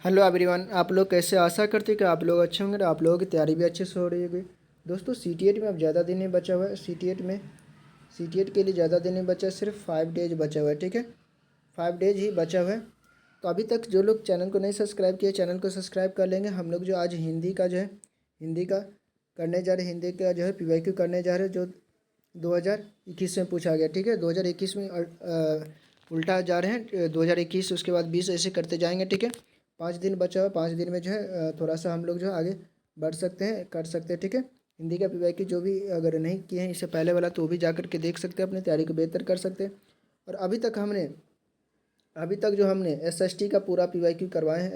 Hello everyone, आप लोग कैसे? आशा करते हैं कि आप लोग अच्छे होंगे और आप लोगों की तैयारी भी अच्छे से हो रही होगी। दोस्तों, सीटीएट में अब ज़्यादा दिन नहीं बचा हुआ है। सीटीएट के लिए ज़्यादा दिन नहीं बचा है, सिर्फ 5 डेज बचा हुआ है। ठीक है, 5 डेज ही बचा हुआ है। तो अभी तक जो लोग चैनल को नहीं सब्सक्राइब किए, चैनल को सब्सक्राइब कर लेंगे। हम लोग जो आज हिंदी का करने जा रहे हैं, हिंदी का जो है पीवाईक्यू करने जा रहे हैं, जो 2021 में पूछा गया। ठीक है, 2021 में उल्टा जा रहे हैं, 2021 उसके बाद 20 ऐसे करते जाएंगे। ठीक है, 5 दिन बचा हुआ। 5 दिन में जो है थोड़ा सा हम लोग जो है आगे बढ़ सकते हैं, कर सकते हैं। ठीक है, हिंदी का पीवाईक्यू जो भी अगर नहीं किए हैं इससे पहले वाला, तो वो भी जा करके देख सकते हैं, अपनी तैयारी को बेहतर कर सकते हैं। और अभी तक जो हमने एसएसटी का पूरा पीवाईक्यू करवाए हैं,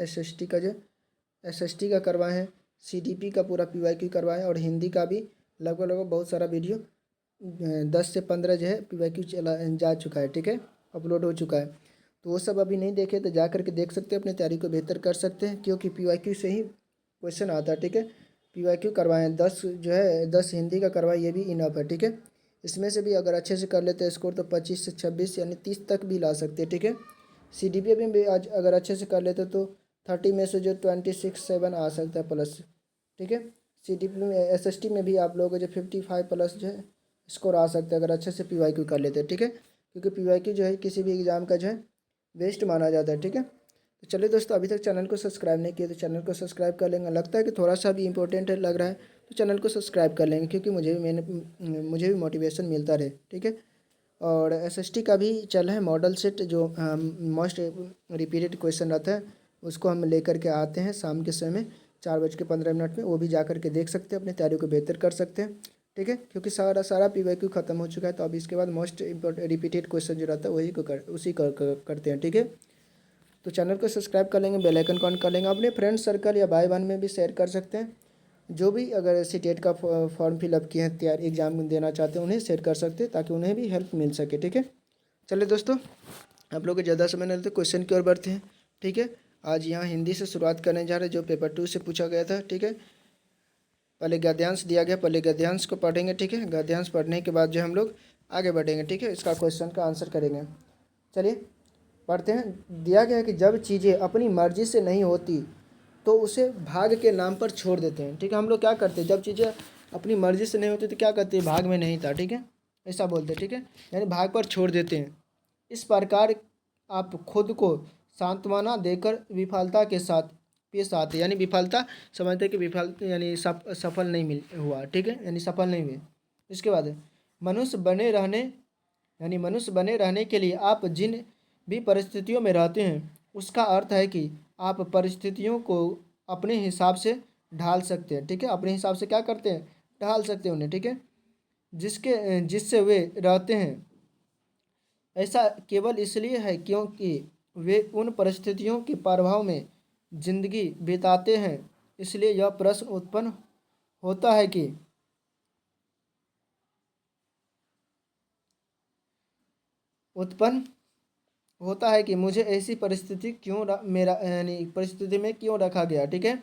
एसएसटी का करवाए हैं, सीडीपी का पूरा पीवाईक्यू करवाए हैं, और हिंदी का भी लगभग बहुत सारा वीडियो 10 से 15 जो है पीवाईक्यू चला जा चुका है। ठीक है, अपलोड हो चुका है। तो वो सब अभी नहीं देखे तो जा करके देख सकते हैं, अपनी तैयारी को बेहतर कर सकते हैं, क्योंकि पीवाईक्यू से ही क्वेश्चन आता है। ठीक है, पीवाईक्यू करवाएं 10, जो है 10 हिंदी का करवाएं, ये भी इनफ है। ठीक है, इसमें से भी अगर अच्छे से कर लेते हैं स्कोर, तो 25 से 26 यानी 30 तक भी ला सकते हैं। ठीक है, सीडीपी में भी आज अगर अच्छे से कर लेते तो 30 में से जो 26-7 आ सकता है प्लस। ठीक है, सीडीपी में एसएसटी में भी आप लोगों को जो 55 प्लस जो है स्कोर आ सकता है, अगर अच्छे से पीवाईक्यू कर लेते हैं। ठीक है, क्योंकि पीवाईक्यू जो है किसी भी एग्ज़ाम का जो है बेस्ट माना जाता है। ठीक है, तो चलिए दोस्तों, अभी तक चैनल को सब्सक्राइब नहीं किए तो चैनल को सब्सक्राइब कर लेंगे। लगता है कि थोड़ा सा भी इंपॉर्टेंट है लग रहा है तो चैनल को सब्सक्राइब कर लेंगे, क्योंकि मुझे भी मोटिवेशन मिलता रहे। ठीक है, और एसएसटी का भी चल है मॉडल सेट, जो मोस्ट रिपीटेड क्वेश्चन रहता है, उसको हम लेकर के आते हैं शाम के समय 4:15 में। वो भी जा करके देख सकते हैं, अपनी तैयारी को बेहतर कर सकते हैं। ठीक है, क्योंकि सारा पीवाईक्यू खत्म हो चुका है, तो अब इसके बाद मोस्ट इम्पोर्टेंट रिपीटेड क्वेश्चन जो रहता है वही करते हैं। ठीक है, तो चैनल को सब्सक्राइब कर लेंगे, बेल आइकन को ऑन कर लेंगे, अपने फ्रेंड सर्कल या भाई बहन में भी शेयर कर सकते हैं। जो भी अगर सीटेट का फॉर्म फिलअप किए हैं, तैयारी एग्जाम देना चाहते हैं, उन्हें शेयर कर सकते हैं, ताकि उन्हें भी हेल्प मिल सके। ठीक है, चलिए दोस्तों, आप लोग को ज़्यादा समय नहीं लेते, क्वेश्चन की ओर बढ़ते हैं। ठीक है, आज यहाँ हिंदी से शुरुआत करने जा रहे हैं, जो पेपर 2 से पूछा गया था। ठीक है, पहले गद्यांश दिया गया, पहले गद्यांश को पढ़ेंगे। ठीक है, गद्यांश पढ़ने के बाद जो हम लोग आगे बढ़ेंगे। ठीक है, इसका क्वेश्चन का आंसर करेंगे। चलिए पढ़ते हैं। दिया गया है कि जब चीज़ें अपनी मर्जी से नहीं होती तो उसे भाग के नाम पर छोड़ देते हैं। ठीक है, हम लोग क्या करते हैं, जब चीज़ें अपनी मर्जी से नहीं होती तो क्या करते हैं, भाग में नहीं था। ठीक है, ऐसा बोलते हैं। ठीक है, यानी भाग पर छोड़ देते हैं। इस प्रकार आप खुद को सांत्वना देकर विफलता के साथ पेश आते हैं, यानी विफलता समझते हैं कि विफल यानी सफल नहीं मिल हुआ। ठीक है, यानी सफल नहीं हुए। इसके बाद मनुष्य बने रहने यानी मनुष्य बने रहने के लिए आप जिन भी परिस्थितियों में रहते हैं, उसका अर्थ है कि आप परिस्थितियों को अपने हिसाब से ढाल सकते हैं। ठीक है, अपने हिसाब से क्या करते हैं, ढाल सकते हैं उन्हें। ठीक है, जिससे वे रहते हैं, ऐसा केवल इसलिए है क्योंकि वे उन परिस्थितियों के प्रभाव में जिंदगी बिताते हैं। इसलिए यह प्रश्न होता है कि उत्पन्न होता है कि मुझे ऐसी परिस्थिति क्यों मेरा यानी परिस्थिति में क्यों रखा गया। ठीक है,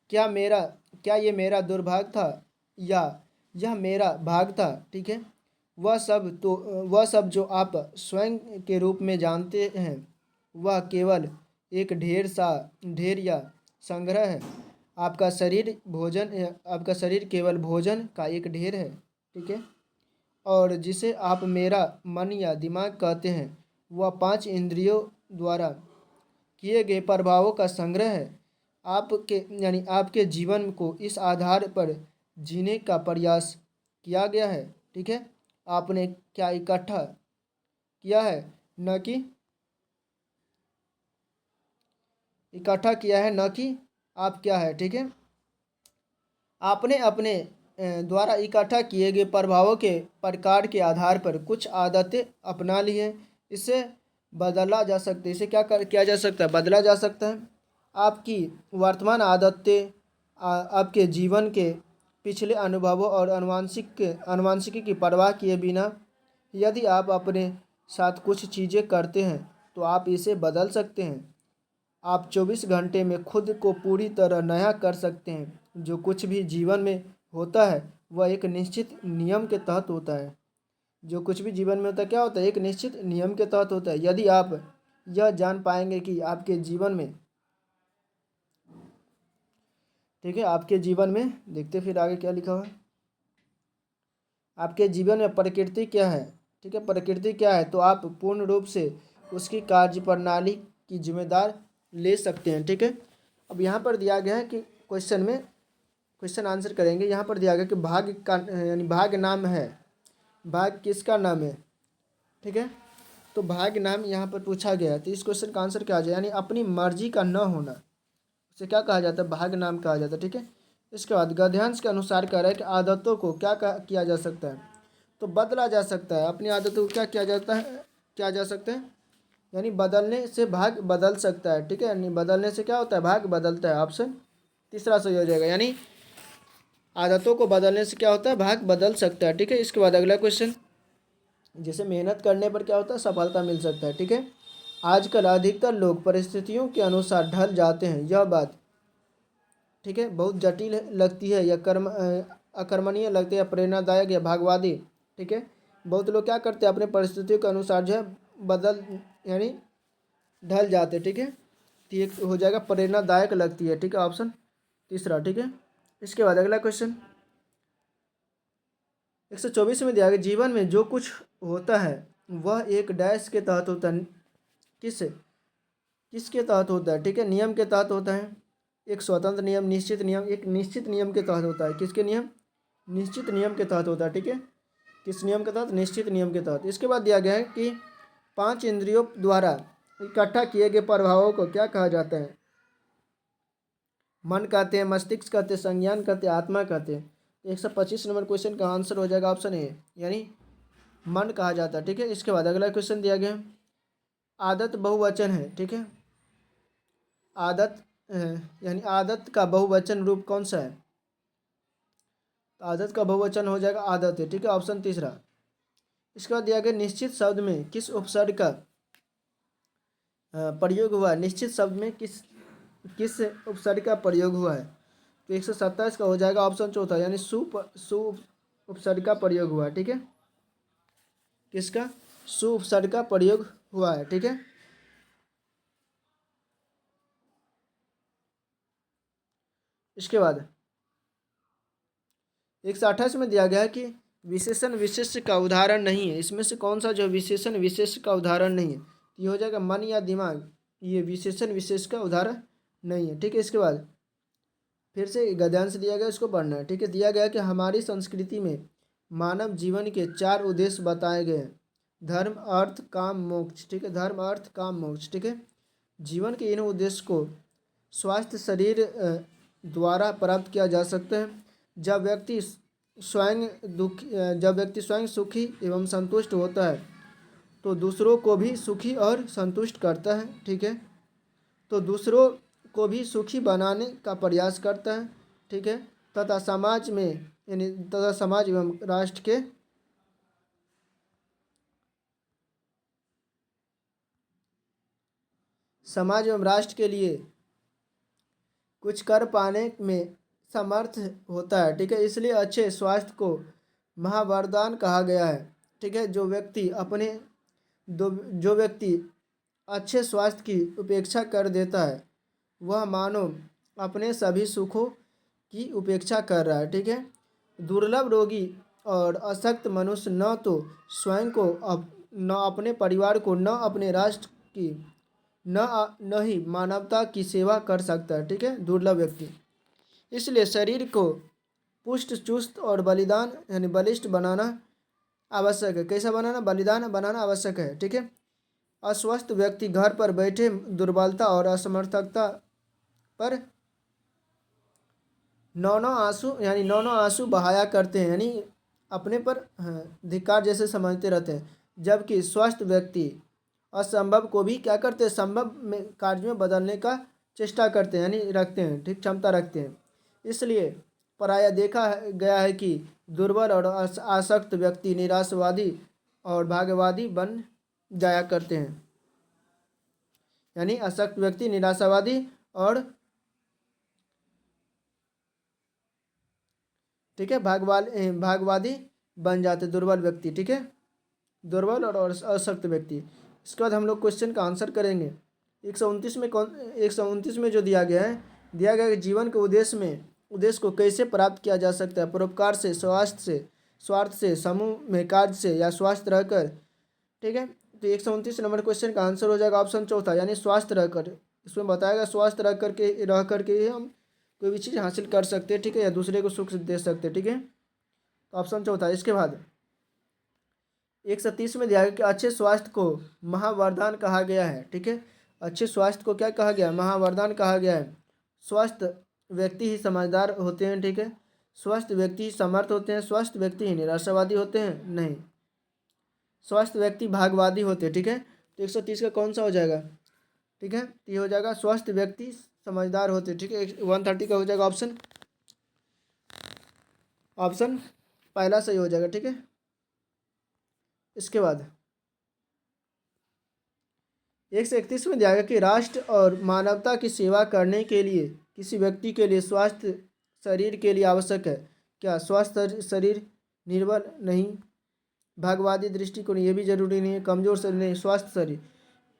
क्या मेरा क्या ये मेरा दुर्भाग्य था या यह मेरा भाग था। ठीक है, वह सब जो आप स्वयं के रूप में जानते हैं, वह केवल एक ढेर या संग्रह है। आपका शरीर केवल भोजन का एक ढेर है। ठीक है, और जिसे आप मेरा मन या दिमाग कहते हैं, वह 5 इंद्रियों द्वारा किए गए प्रभावों का संग्रह है। आपके जीवन को इस आधार पर जीने का प्रयास किया गया है। ठीक है, आपने क्या इकट्ठा किया है, न कि आप क्या है। ठीक है, आपने अपने द्वारा इकट्ठा किए गए प्रभावों के प्रकार के आधार पर कुछ आदतें अपना ली हैं। इसे बदला जा सकता है, इसे किया जा सकता है, बदला जा सकता है। आपकी वर्तमान आदतें आपके जीवन के पिछले अनुभवों और अनुवांशिकी की परवाह किए बिना, यदि आप अपने साथ कुछ चीज़ें करते हैं तो आप इसे बदल सकते हैं। आप 24 घंटे में खुद को पूरी तरह नया कर सकते हैं। जो कुछ भी जीवन में होता है वह एक निश्चित नियम के तहत होता है। जो कुछ भी जीवन में होता है, क्या होता है, एक निश्चित नियम के तहत होता है। यदि आप यह जान पाएंगे कि आपके जीवन में ठीक है। आपके जीवन में देखते फिर आगे क्या लिखा हुआ है। आपके जीवन में प्रकृति क्या है, ठीक है, प्रकृति क्या है, तो आप पूर्ण रूप से उसकी कार्य प्रणाली की जिम्मेदार ले सकते हैं। ठीक है। अब यहाँ पर दिया गया है कि क्वेश्चन में क्वेश्चन आंसर करेंगे। यहाँ पर दिया गया कि भाग्य का यानी भाग्य नाम है, भाग्य किसका नाम है, ठीक है। तो भाग्य नाम यहाँ पर पूछा गया है, तो इस क्वेश्चन का आंसर क्या आ जाए, यानी अपनी मर्जी का न होना, उसे क्या कहा जाता है, भाग्य नाम कहा जाता है। ठीक है। इसके बाद गद्यांश के अनुसार कह रहा है कि आदतों को क्या किया जा सकता है, तो बदला जा सकता है। अपनी आदतों को क्या किया जाता है, क्या जा सकता है, यानी बदलने से भाग्य बदल सकता है। ठीक है। यानी बदलने से क्या होता है, भाग्य बदलता है। ऑप्शन तीसरा सही हो जाएगा, यानी आदतों को बदलने से क्या होता है, भाग्य बदल सकता है। ठीक है। इसके बाद अगला क्वेश्चन, जैसे मेहनत करने पर क्या होता है, सफलता मिल सकता है। ठीक है। आजकल अधिकतर लोग परिस्थितियों के अनुसार ढल जाते हैं, यह बात, ठीक है, बहुत जटिल लगती है या अकर्मणीय लगती है या प्रेरणादायक या भागवादी। ठीक है। बहुत लोग क्या करते हैं, अपने परिस्थितियों के अनुसार जो है बदल यानी ढल जाते। ठीक है। तो ये हो जाएगा प्रेरणादायक लगती है। ठीक है। ऑप्शन तीसरा। ठीक है। इसके बाद अगला क्वेश्चन 124 में दिया गया, जीवन में जो कुछ होता है वह एक डैश के तहत होता है, किसके तहत होता है, ठीक है, नियम के तहत होता है। एक स्वतंत्र नियम, निश्चित नियम, एक निश्चित नियम के तहत होता है। किसके नियम, निश्चित नियम के तहत होता है। ठीक है। किस नियम के तहत, निश्चित नियम के तहत। इसके बाद दिया गया है कि 5 इंद्रियों द्वारा इकट्ठा किए गए प्रभावों को क्या कहा जाता है, मन कहते हैं, मस्तिष्क कहते हैं, संज्ञान कहते हैं, आत्मा कहते हैं। 125 नंबर क्वेश्चन का आंसर हो जाएगा ऑप्शन ए, यानी मन कहा जाता है। ठीक है। इसके बाद अगला क्वेश्चन दिया गया, आदत बहुवचन है। ठीक है। आदत यानी आदत का बहुवचन रूप कौन सा है, तो आदत का बहुवचन हो जाएगा आदत है। ठीक है। ऑप्शन तीसरा। इसके बाद दिया गया, निश्चित शब्द में किस उपसर्ग का प्रयोग हुआ है, निश्चित शब्द में किस किस उपसर्ग का प्रयोग हुआ है, तो 127 का हो जाएगा ऑप्शन चौथा, यानी सु उपसर्ग का प्रयोग हुआ है। ठीक है। किसका, सु उपसर्ग का प्रयोग हुआ है। ठीक है। इसके बाद 128 में दिया गया है कि विशेषण विशेष का उदाहरण नहीं है, इसमें से कौन सा जो विशेषण विशेष का उदाहरण नहीं है, तो ये हो जाएगा मन या दिमाग, ये विशेषण विशेष का उदाहरण नहीं है। ठीक है। इसके बाद फिर से गद्यांश दिया गया, इसको पढ़ना है। ठीक है। दिया गया कि हमारी संस्कृति में मानव जीवन के 4 उद्देश्य बताए गए हैं, धर्म अर्थ काम मोक्ष। ठीक है। धर्म अर्थ काम मोक्ष। ठीक है। जीवन के इन उद्देश्य को स्वास्थ्य शरीर द्वारा प्राप्त किया जा सकता है। जब व्यक्ति जब व्यक्ति स्वयं सुखी एवं संतुष्ट होता है तो दूसरों को भी सुखी और संतुष्ट करता है। ठीक है। तो दूसरों को भी सुखी बनाने का प्रयास करता है। ठीक है। तथा समाज में यानी तथा समाज एवं राष्ट्र के के लिए कुछ कर पाने में समर्थ होता है। ठीक है। इसलिए अच्छे स्वास्थ्य को महावरदान कहा गया है। ठीक है। जो व्यक्ति अच्छे स्वास्थ्य की उपेक्षा कर देता है वह मानो अपने सभी सुखों की उपेक्षा कर रहा है। ठीक है। दुर्लभ रोगी और अशक्त मनुष्य न तो स्वयं को न अपने परिवार को न अपने राष्ट्र की न ही मानवता की सेवा कर सकता है। ठीक है। दुर्लभ व्यक्ति, इसलिए शरीर को पुष्ट चुस्त और बलिदान यानी बलिष्ठ बनाना आवश्यक है। कैसा बनाना, बलिदान बनाना आवश्यक है। ठीक है। अस्वस्थ व्यक्ति घर पर बैठे दुर्बलता और असमर्थकता पर नौ आंसू बहाया करते हैं, यानी अपने पर धिक्कार जैसे समझते रहते हैं, जबकि स्वस्थ व्यक्ति असंभव को भी क्या करते हैं, संभव में कार्य में बदलने का चेष्टा करते हैं, यानी रखते हैं, ठीक, क्षमता रखते हैं। इसलिए प्रायः देखा गया है कि दुर्बल और आसक्त व्यक्ति निराशावादी और भाग्यवादी बन जाया करते हैं, यानी आसक्त व्यक्ति निराशावादी और ठीक है भागवादी बन जाते दुर्बल व्यक्ति। ठीक है। दुर्बल और अशक्त व्यक्ति। इसके बाद हम लोग क्वेश्चन का आंसर करेंगे। 129 में जो दिया गया है कि जीवन के उद्देश्य में उद्देश्य को कैसे प्राप्त किया जा सकता है? परोपकार से, स्वार्थ से, समूह में कार्य से, या स्वास्थ्य रहकर। ठीक है, तो 129 नंबर क्वेश्चन का आंसर हो जाएगा ऑप्शन चौथा, यानी स्वास्थ्य रहकर। इसमें बताएगा स्वास्थ्य रह करके ही हम कोई भी चीज़ हासिल कर सकते हैं, ठीक है, या दूसरे को सुख दे सकते हैं, ठीक है, तो ऑप्शन चौथा। इसके बाद 130 में दिया गया कि अच्छे स्वास्थ्य को महावरदान कहा गया है, ठीक है, अच्छे स्वास्थ्य को क्या कहा गया है? महावरदान कहा गया है। स्वस्थ व्यक्ति ही समझदार होते हैं, ठीक है, स्वस्थ व्यक्ति ही समर्थ होते हैं, स्वस्थ व्यक्ति ही निराशावादी होते हैं, नहीं, स्वस्थ व्यक्ति भागवादी होते हैं, ठीक है, तो 130 का कौन सा हो जाएगा? ठीक है, तो ये हो जाएगा स्वस्थ व्यक्ति समझदार होते हैं, ठीक है। 130 का हो जाएगा ऑप्शन पहला सही हो जाएगा, ठीक है। इसके बाद 131 में दिया गया कि राष्ट्र और मानवता की सेवा करने के लिए किसी व्यक्ति के लिए स्वास्थ्य शरीर के लिए आवश्यक है। क्या स्वस्थ शरीर निर्बल नहीं, भागवादी दृष्टिकोण ये भी जरूरी नहीं है, कमजोर शरीर नहीं, स्वस्थ शरीर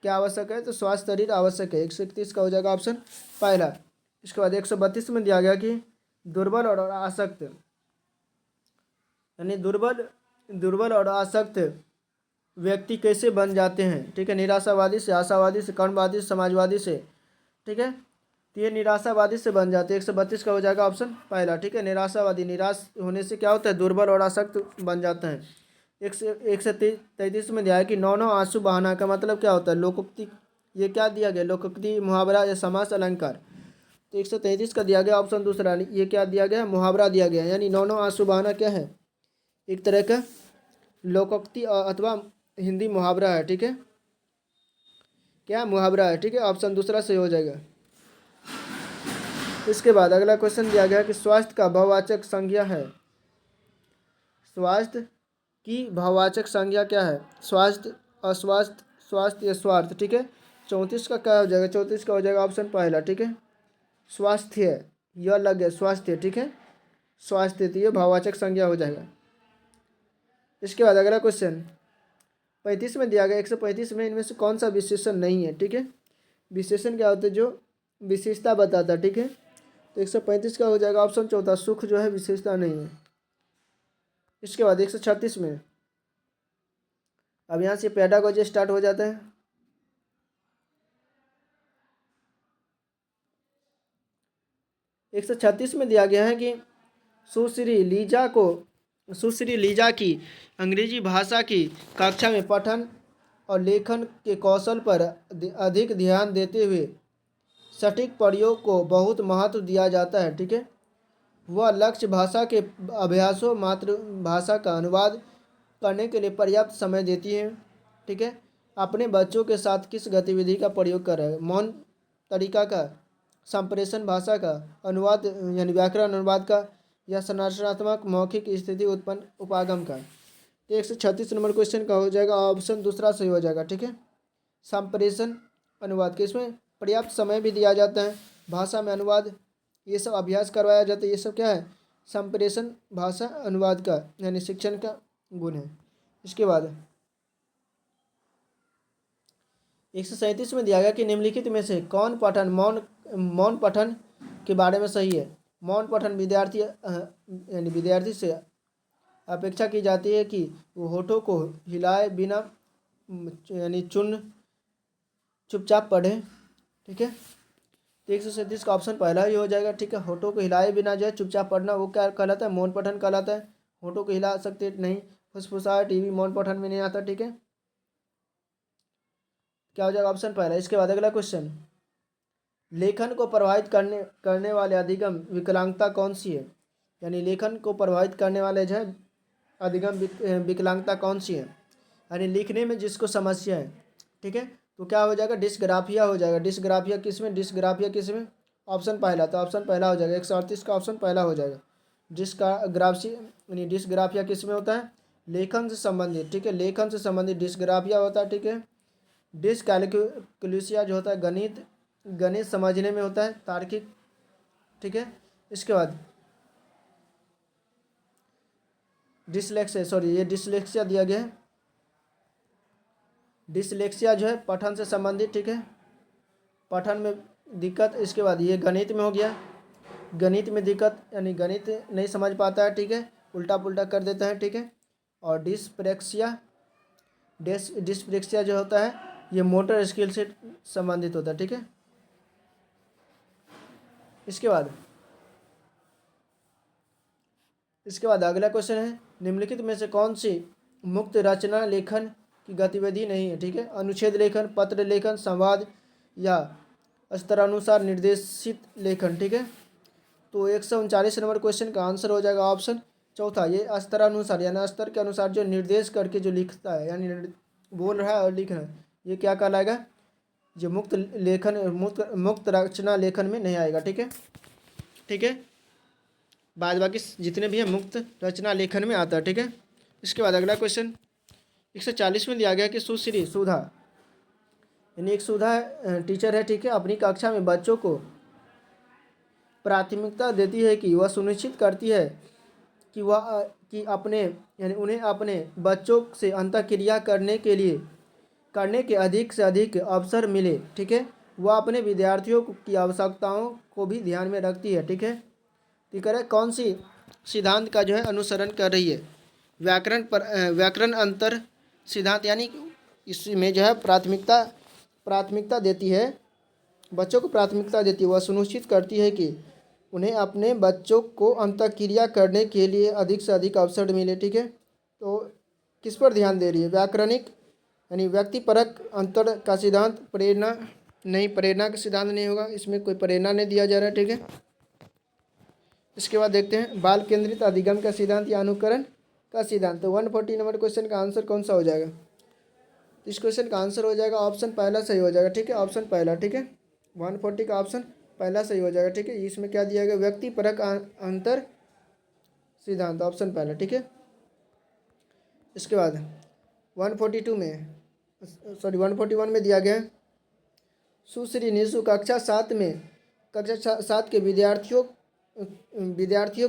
क्या आवश्यक है? तो स्वस्थ शरीर आवश्यक है। 131 का हो जाएगा ऑप्शन पहला। इसके बाद 132 में दिया गया कि दुर्बल और आसक्त, यानी दुर्बल और आसक्त व्यक्ति कैसे बन जाते हैं? ठीक है, निराशावादी से, आशावादी से, कर्मवादी से, समाजवादी से, ठीक है, तो ये निराशावादी से बन जाते हैं। 132 का हो जाएगा ऑप्शन पहला, ठीक है, निराशावादी, निराश होने से क्या होता है? दुर्बल और आसक्त बन जाते हैं। 133 में दिया है कि नौ आंसू बहाना का मतलब क्या होता है? लोकोक्ति, ये क्या दिया गया? लोकोक्ति, मुहावरा या समास अलंकार। तो 133 का दिया गया ऑप्शन दूसरा, ये क्या दिया गया? मुहावरा दिया गया, यानी नौ आंसू बहाना क्या है? एक तरह का लोकोक्ति अथवा हिंदी मुहावरा है, ठीक है, क्या मुहावरा है, ठीक है, ऑप्शन दूसरा सही हो जाएगा। इसके बाद अगला क्वेश्चन दिया गया कि स्वास्थ्य का भाववाचक संज्ञा है, स्वास्थ्य की भाववाचक संज्ञा क्या है? स्वास्थ्य, अस्वास्थ्य, स्वास्थ्य या स्वार्थ, ठीक है। 34 का क्या हो जाएगा? 34 का हो जाएगा ऑप्शन पहला, ठीक है, स्वास्थ्य, यह लग गया स्वास्थ्य, ठीक है, स्वास्थ्य, तो ये भाववाचक संज्ञा हो जाएगा। इसके बाद अगला क्वेश्चन 35 में दिया गया, 135 में इनमें से कौन सा विशेषण नहीं है? ठीक है, विशेषण क्या होता है? जो विशेषता बताता है, ठीक है, तो 135 का हो जाएगा ऑप्शन चौथा, सुख जो है विशेषता नहीं है। इसके बाद 136 में, अब यहाँ से पेडागोजी स्टार्ट हो जाता है। एक 136 में दिया गया है कि सुश्री लीजा की अंग्रेजी भाषा की कक्षा में पठन और लेखन के कौशल पर अधिक ध्यान देते हुए सटीक प्रयोग को बहुत महत्व दिया जाता है, ठीक है। वह लक्ष्य भाषा के अभ्यासों, मातृभाषा का अनुवाद करने के लिए पर्याप्त समय देती है, ठीक है। अपने बच्चों के साथ किस गतिविधि का प्रयोग कर रहे हैं? मौन तरीका का, संप्रेषण भाषा का, अनुवाद यानी व्याकरण अनुवाद का, या संरचनात्मक मौखिक स्थिति उत्पन्न उपागम का। तो 136 नंबर क्वेश्चन का हो जाएगा ऑप्शन दूसरा सही हो जाएगा, ठीक है, संप्रेषण अनुवाद के। इसमें पर्याप्त समय भी दिया जाता है, भाषा में अनुवाद, ये सब अभ्यास करवाया जाता है, ये सब क्या है? संप्रेषण भाषा अनुवाद का यानी शिक्षण का गुण है। इसके बाद 137 में दिया गया कि निम्नलिखित में से कौन पठन मौन पठन के बारे में सही है? मौन पठन यानी विद्यार्थी से अपेक्षा की जाती है कि वो होठों को हिलाए बिना यानी चुपचाप पढ़े, ठीक है, तो 137 का ऑप्शन पहला ही हो जाएगा, ठीक है। होठों को हिलाए बिना जो है चुपचाप पढ़ना वो क्या कहलाता है? मौन पठन कहलाता है। होठों को हिला सकते नहीं, फुसफुसाहट टीवी मौन पठन में नहीं आता, ठीक है, क्या हो जाएगा ऑप्शन पहला। इसके बाद अगला क्वेश्चन, लेखन को प्रभावित करने वाले अधिगम विकलांगता कौन सी है? यानी लेखन को प्रभावित करने वाले जो है अधिगम विकलांगता कौन सी है? यानी लिखने में जिसको समस्या है, ठीक है, तो क्या हो जाएगा? डिस्ग्राफिया हो जाएगा। डिस्ग्राफिया किस में? ऑप्शन पहला, तो ऑप्शन पहला हो जाएगा। 138 का ऑप्शन पहला हो जाएगा। डिस्ग्राफिया किस में होता है? लेखन से संबंधित, ठीक है, लेखन से संबंधित डिस्ग्राफिया होता है, ठीक है। डिसकैलकुलसिया जो होता है गणित समझने में होता है, तार्किक, ठीक है। इसके बाद डिसलेक्सिया दिया गया है। डिसलेक्सिया जो है पठन से संबंधित, ठीक है, पठन में दिक्कत। इसके बाद ये गणित में हो गया, गणित में दिक्कत यानी गणित नहीं समझ पाता है, ठीक है, उल्टा पुल्टा कर देता है, ठीक है। और डिस्प्रेक्सिया जो होता है ये मोटर स्किल से संबंधित होता है, ठीक है। इसके बाद अगला क्वेश्चन है, निम्नलिखित में से कौन सी मुक्त रचना लेखन की गतिविधि नहीं है, ठीक है। अनुच्छेद लेखन, पत्र लेखन, संवाद या स्तरानुसार निर्देशित लेखन, ठीक है। तो 139 नंबर क्वेश्चन का आंसर हो जाएगा ऑप्शन चौथा, ये स्तरानुसार यानी स्तर के अनुसार जो निर्देश करके जो लिखता है यानी बोल रहा है और लिख रहा है, ये क्या कहलाएगा, जो मुक्त रचना लेखन में नहीं आएगा, ठीक है, ठीक है। बाद बाकी जितने भी हैं मुक्त रचना लेखन में आता है, ठीक है। इसके बाद अगला क्वेश्चन 140 में दिया गया कि सुश्री सुधा यानी एक सुधा टीचर है, ठीक है, अपनी कक्षा में बच्चों को प्राथमिकता देती है कि वह सुनिश्चित करती है कि उन्हें अपने बच्चों से अंतःक्रिया करने के अधिक से अधिक अवसर मिले, ठीक है। वह अपने विद्यार्थियों की आवश्यकताओं को भी ध्यान में रखती है, ठीक है। ठीक है, कौन सी सिद्धांत का जो है अनुसरण कर रही है, व्याकरण अंतर सिद्धांत, यानी इसमें जो है प्राथमिकता देती है, बच्चों को प्राथमिकता देती है, वह सुनिश्चित करती है कि उन्हें अपने बच्चों को अंतःक्रिया करने के लिए अधिक से अधिक अवसर मिले, ठीक है। तो किस पर ध्यान दे रही है, व्याकरणिक यानी व्यक्तिपरक अंतर का सिद्धांत, प्रेरणा का सिद्धांत नहीं होगा, इसमें कोई प्रेरणा नहीं दिया जा रहा है, ठीक है। इसके बाद देखते हैं बाल केंद्रित अधिगम का सिद्धांत या अनुकरण का सिद्धांत। तो 140 नंबर क्वेश्चन का आंसर कौन सा हो जाएगा, इस क्वेश्चन का आंसर हो जाएगा ऑप्शन पहला सही हो जाएगा, ठीक है, ऑप्शन पहला, ठीक है। 140 का ऑप्शन पहला सही हो जाएगा, ठीक है। इसमें क्या दिया गया, व्यक्तिपरक अंतर सिद्धांत, ऑप्शन पहला, ठीक है। इसके बाद 141 में दिया गया सुश्री निशु कक्षा सात के विद्यार्थियों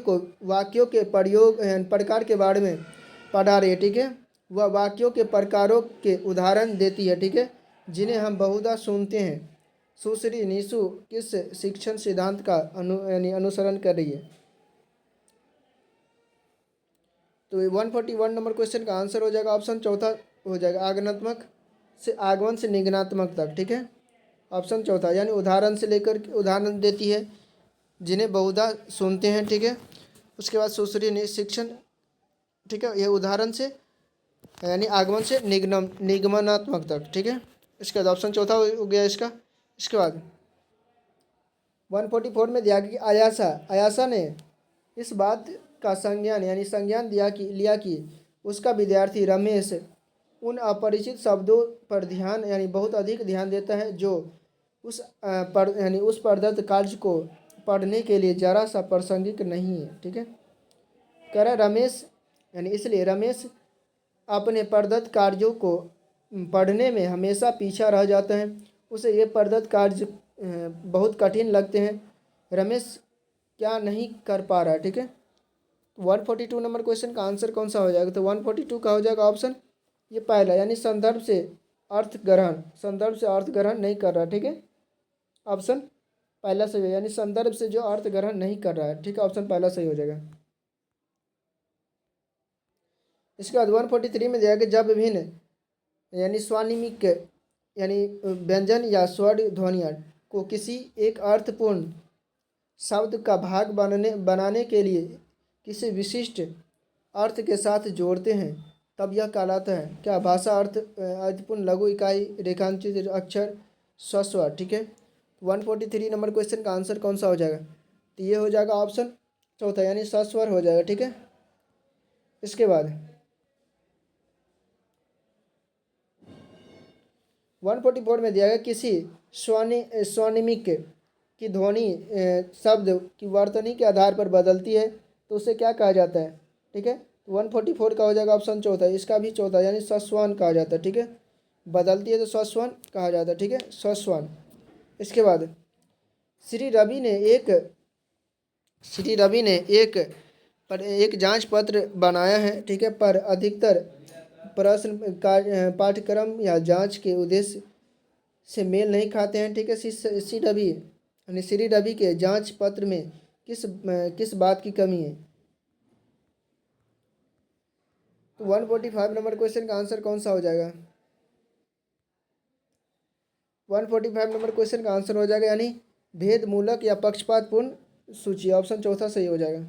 को वाक्यों के प्रकार के बारे में पढ़ा रही है, ठीक है। वह वाक्यों के प्रकारों के उदाहरण देती है, ठीक है, जिन्हें हम बहुधा सुनते हैं। सुश्री निशु किस शिक्षण सिद्धांत का अनुसरण कर रही है। तो 141 नंबर क्वेश्चन का आंसर हो जाएगा ऑप्शन चौथा हो जाएगा, आगमन से निगमनात्मक तक, ठीक है, ऑप्शन चौथा, यानी उदाहरण देती है जिन्हें बहुधा सुनते हैं, ठीक है। उसके बाद सुश्री शिक्षण, ठीक है, ये उदाहरण से यानी आगमन से निगमनात्मक तक, ठीक है। इसके बाद ऑप्शन चौथा हो गया इसका। इसके बाद 144 में दिया कि आयासा ने इस बात का संज्ञान लिया कि उसका विद्यार्थी रमेश उन अपरिचित शब्दों पर बहुत अधिक ध्यान देता है जो उस प्रदत्त कार्य को पढ़ने के लिए जरा सा प्रासंगिक नहीं है, ठीक है। कह रहा रमेश इसलिए रमेश अपने प्रदत्त कार्यों को पढ़ने में हमेशा पीछा रह जाता है, उसे ये प्रदत्त कार्य बहुत कठिन लगते हैं, रमेश क्या नहीं कर पा रहा है, ठीक है। 142 नंबर क्वेश्चन का आंसर कौन सा हो जाएगा, तो 142 का हो जाएगा ऑप्शन ये पहला, यानी संदर्भ से अर्थ ग्रहण नहीं कर रहा, ठीक है, ऑप्शन पहला सही है, यानी संदर्भ से जो अर्थ ग्रहण नहीं कर रहा है, ठीक है, ऑप्शन पहला सही हो जाएगा। इसके बाद 143 में दिया कि जब विभिन्न यानी स्वनिमिक यानी व्यंजन या स्वर ध्वनियाँ को किसी एक अर्थपूर्ण शब्द का भाग बनाने के लिए किसी विशिष्ट अर्थ के साथ जोड़ते हैं, तब यह कहलाता है क्या, भाषा अर्थपूर्ण लघु इकाई रेखांकित अक्षर स्वस्वर, ठीक है। 143 नंबर क्वेश्चन का आंसर कौन सा हो जाएगा, तो ये हो जाएगा ऑप्शन चौथा, यानी स्वस्वर हो जाएगा, ठीक है। इसके बाद 144 में दिया गया किसी स्वनिमिक की ध्वनि शब्द की वर्तनी के आधार पर बदलती है तो उसे क्या कहा जाता है, ठीक है। 144 का हो जाएगा ऑप्शन चौथा, इसका भी चौथा, यानी स्वस्वन कहा जाता है, ठीक है, बदलती है तो स्वस्वन कहा जाता है, ठीक है, स्वस्वन। इसके बाद श्री रवि ने एक जांच पत्र बनाया है, ठीक है, पर अधिकतर प्रश्न पाठ्यक्रम या जांच के उद्देश्य से मेल नहीं खाते हैं, ठीक है। श्री रवि के जांच पत्र में किस बात की कमी है। तो 145 नंबर क्वेश्चन का आंसर कौन सा हो जाएगा। 145 नंबर क्वेश्चन का आंसर हो जाएगा यानी भेद मूलक या पक्षपातपूर्ण सूची, ऑप्शन चौथा सही हो जाएगा।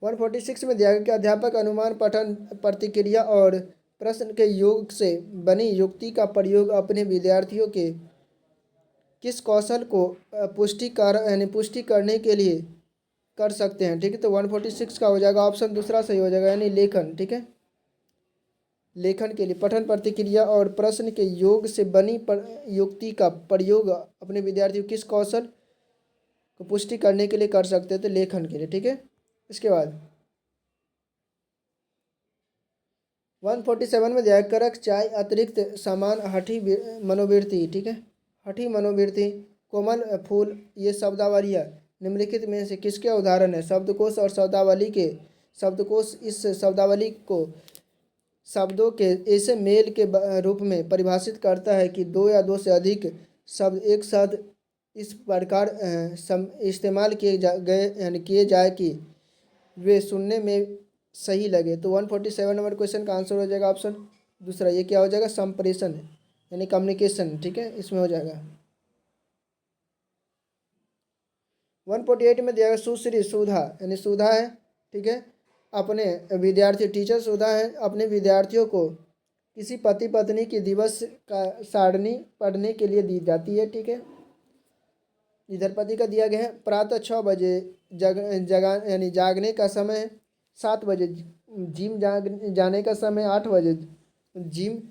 146 में दिया गया कि अध्यापक अनुमान पठन प्रतिक्रिया और प्रश्न के योग से बनी युक्ति का प्रयोग अपने विद्यार्थियों के किस कौशल को पुष्टि करने के लिए कर सकते हैं। ठीक है, तो 146 का हो जाएगा ऑप्शन दूसरा सही हो जाएगा यानी लेखन। ठीक है, लेखन के लिए पठन प्रतिक्रिया और प्रश्न के योग से बनी युक्ति का प्रयोग अपने विद्यार्थियों किस कौशल को पुष्टि करने के लिए कर सकते हैं, तो लेखन के लिए। ठीक है, इसके बाद 147 में दिया करक चाय अतिरिक्त समान हठी मनोवृत्ति। ठीक है, हठी मनोवृत्ति कोमल फूल ये शब्दावलियाँ निम्नलिखित में से किसके उदाहरण है। शब्दकोश और शब्दावली के शब्दकोश इस शब्दावली को शब्दों के ऐसे मेल के रूप में परिभाषित करता है कि दो या दो से अधिक शब्द एक साथ इस प्रकार इस्तेमाल गए यानी किए जाए कि वे सुनने में सही लगे। तो 147 नंबर क्वेश्चन का आंसर हो जाएगा ऑप्शन दूसरा। ये क्या हो जाएगा, संप्रेषण यानी कम्युनिकेशन। ठीक है, इसमें हो जाएगा। 148 में दिया गया सुश्री सुधा यानी सुधा है। ठीक है, अपने विद्यार्थी टीचर सुधा है अपने विद्यार्थियों को किसी पति पत्नी के दिवस का सारणी पढ़ने के लिए दी जाती है। ठीक है, इधर पति का दिया गया है प्रातः 6 बजे यानी जागने का समय 7 बजे, जिम जाने का समय 8 बजे जिम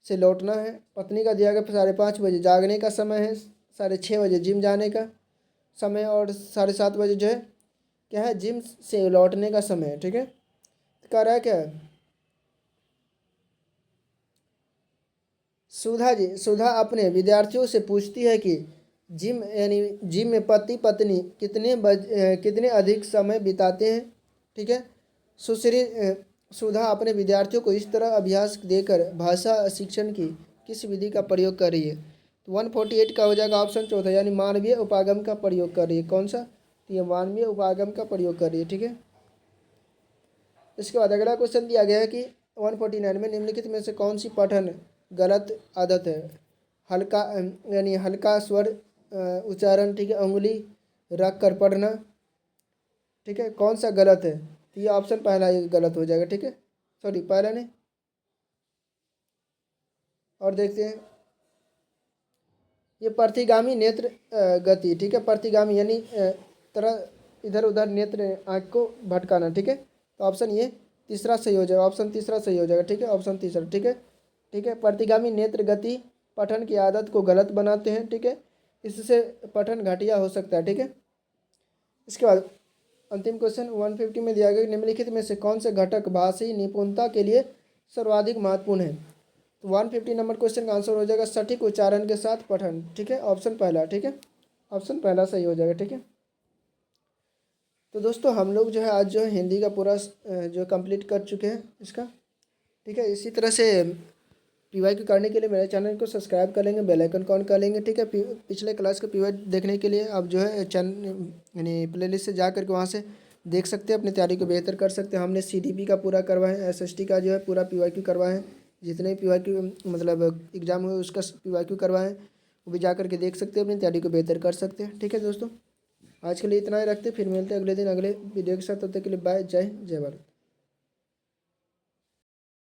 से लौटना है। पत्नी का दिया गया 5:30 बजे जागने का समय है, 6:30 बजे जिम जाने का समय और 7:30 बजे जो है क्या है जिम से लौटने का समय है। ठीक है, कह रहा है क्या सुधा अपने विद्यार्थियों से पूछती है कि जिम यानी जिम में पति पत्नी कितने अधिक समय बिताते हैं। ठीक है, सुश्री सुधा अपने विद्यार्थियों को इस तरह अभ्यास देकर भाषा शिक्षण की किस विधि का प्रयोग कर रही है। तो 148 का हो जाएगा ऑप्शन चौथा यानी मानवीय उपागम का प्रयोग कर रही है। कौन सा, तो ये मानवीय उपागम का प्रयोग कर रही है। ठीक है, इसके बाद अगला क्वेश्चन दिया गया है कि 149 में निम्नलिखित में से कौन सी पठन गलत आदत है। हल्का यानी हल्का स्वर उच्चारण। ठीक है, उंगली रख कर पढ़ना। ठीक है, कौन सा गलत है, तो ये ऑप्शन पहला ही गलत हो जाएगा। ठीक है, सॉरी पहला नहीं। और देखते हैं ये प्रतिगामी नेत्र गति। ठीक है, प्रतिगामी यानी तरह इधर उधर नेत्र आँख को भटकाना। ठीक है, तो ऑप्शन ये तीसरा सही हो जाएगा, ऑप्शन तीसरा सही हो जाएगा। ठीक है, ऑप्शन तीसरा। ठीक है, ठीक है, प्रतिगामी नेत्र गति पठन की आदत को गलत बनाते हैं। ठीक है, इससे पठन घटिया हो सकता है। ठीक है, इसके बाद अंतिम क्वेश्चन 150 में दिया गया निम्नलिखित में से कौन से घटक भाषी निपुणता के लिए सर्वाधिक महत्वपूर्ण है। तो 150 नंबर क्वेश्चन का आंसर हो जाएगा सटीक उच्चारण के साथ पठन। ठीक है, ऑप्शन पहला। ठीक है, ऑप्शन पहला सही हो जाएगा। ठीक है, तो दोस्तों हम लोग जो है आज जो है हिंदी का पूरा जो कंप्लीट कर चुके हैं इसका। ठीक है, इसी तरह से PYQ करने के लिए मेरे चैनल को सब्सक्राइब कर लेंगे, बेल आइकन को ऑन कर लेंगे। ठीक है, पिछले क्लास का PYQ देखने के लिए आप जो है चैनल यानी प्लेलिस्ट से जा करके वहाँ से देख सकते हैं, अपनी तैयारी को बेहतर कर सकते हैं। हमने CDP का पूरा करवाए है, SST का जो है पूरा PYQ करवाए हैं, जितने PYQ मतलब एग्जाम हुए उसका PYQ करवाएं, वो भी जा करके देख सकते हैं, अपनी तैयारी को बेहतर कर सकते हैं। ठीक है दोस्तों, आज के लिए इतना ही रखते, फिर मिलते हैं अगले दिन अगले वीडियो के साथ। तब तक के लिए बाय, जय हिंद, जय भारत।